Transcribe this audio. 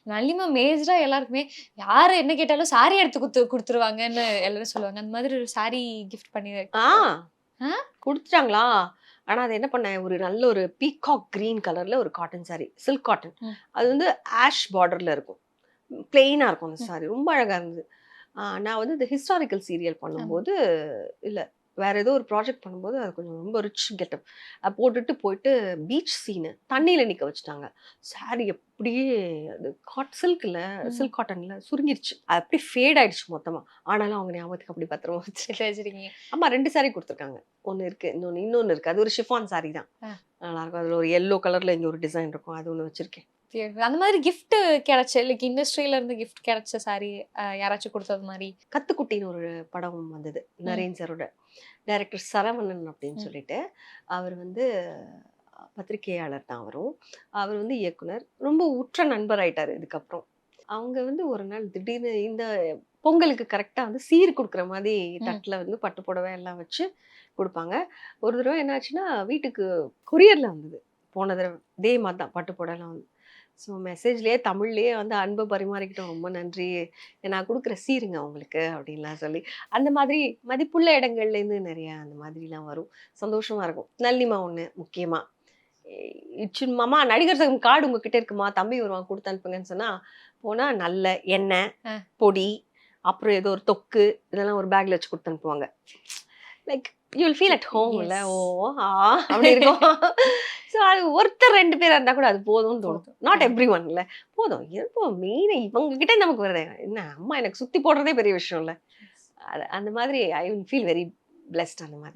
நல்லிமா மேஜரா எல்லாருக்குமே யாரு என்ன கேட்டாலும் சாரி எடுத்து குடுத்துருவாங்கன்னு எல்லாரும் சொல்லுவாங்க. அந்த மாதிரி ஒரு சாரி கிஃப்ட் பண்ணி ஆ ஆ? குடுத்துட்டாங்களா? ஆனா அது என்ன பண்ணேன், ஒரு நல்ல ஒரு பீகாக் கிரீன் கலர்ல ஒரு காட்டன் சாரி. Silk cotton. ம். அது வந்து ஆஷ் பார்டர்ல இருக்கும். பிளெயினா இருக்கும் அந்த ம். சாரி. ரொம்ப அழகா இருந்தது. நான் வந்து இந்த ஹிஸ்டாரிக்கல் சீரியல் ஆமா. பண்ணும்போது இல்ல வேற ஏதோ ஒரு ப்ராஜெக்ட் பண்ணும்போது அது கொஞ்சம் ரொம்ப ரிச் கெட்டப். போட்டுட்டு போயிட்டு பீச் சீனு தண்ணீல நிக்க வச்சுட்டாங்க. சாரி அப்படியே அது சில்க்ல ம். சில்க் காட்டன்ல சுருங்கிருச்சு. அது அப்படியே ஃபேட் ஆயிடுச்சு மொத்தமா. ஆனாலும் அவங்க ஞாபகத்துக்கு அப்படி பத்திரமா வச்சு எடுத்து வச்சிருக்கீங்க. ஆமா 2 சாரி குடுத்துருக்காங்க. ஒண்ணு இருக்கு. இன்னொன்னு இருக்கு. அது ஒரு ஷிஃபான் சாரி தான். ஆ. நல்லாருக்கும். அதுல ஒரு எல்லோ கலர்ல இங்க ஒரு டிசைன் இருக்கும். அது ஒண்ணு வச்சிருக்கேன். அந்த மாதிரி கிஃப்ட் கிடைச்ச லைக் இண்டஸ்ட்ரியில இருந்து கிஃப்ட் கிடைச்ச சாரி யாராச்சும் குடுத்தது மாரி? கத்துக்குட்டின்னு ஒரு படம் வந்தது. ம். நரேன் சாரோட. டைரக்டர் சரவணன் அப்படின்னு ம். சொல்லிட்டு. அவர் வந்து பத்திரிகையாளர் தான் அவரும். அவர் வந்து இயக்குனர். ரொம்ப உற்ற நண்பர் ஆயிட்டாரு இதுக்கப்புறம். அவங்க வந்து ஒரு நாள் திடீர்னு இந்த பொங்கலுக்கு கரெக்ட்டா வந்து சீர் குடுக்குற மாரி ம். தட்டுல வந்து பட்டு புடவை எல்லாம் வச்சு குடுப்பாங்க. ஒரு தடவ என்னாச்சுன்னா, வீட்டுக்கு கொரியர்ல வந்தது. போன தடவ. இதே மாரி தான் பட்டு புடவைலாம் வந்து. ஸோ மெசேஜ்லயே தமிழ்லயே வந்து அன்ப பரிமாறிக்கிட்டோம். ரொம்ப நன்றி. நான் குடுக்குற சீருங்க உங்களுக்கு அப்டின்லாம் சொல்லி. அந்த மாதிரி மதிப்புள்ள இடங்கள்லேருந்து நெறைய அந்த மாதிரிலாம் வரும். சந்தோஷமா இருக்கும். நல்லிமா ஒண்ணு முக்கியமா. மாமா நடிகர் சங்கம் கார்டு உங்ககிட்ட இருக்குமா? தம்பி வருவான் குடுத்து அனுப்புங்கன்னு சொன்னா, போனா நல்ல எண்ணெய், ஆ. பொடி, அப்புறம் ஏதோ ஒரு தொக்கு இதெல்லாம் ஒரு பேக்ல வச்சு குடுத்து அனுப்புவாங்க. Like you will feel at home இல்ல. எஸ். ஓ! ஆ அப்படி இருக்கும். ஸோ அது ஒருத்தர் 2 பேரா இருந்தா கூட அது போதும்னு தோணும். போதும். நாட் எவ்ரிஒன் இல்ல. போதும். எப்போ மெயினா இவங்க கிட்ட நமக்கு வருதே. என்ன அம்மா எனக்கு சுத்தி போடுறதே பெரிய விஷயம் இல்ல. அந்த மாதிரி I will feel very blessed அந்த மாதிரி.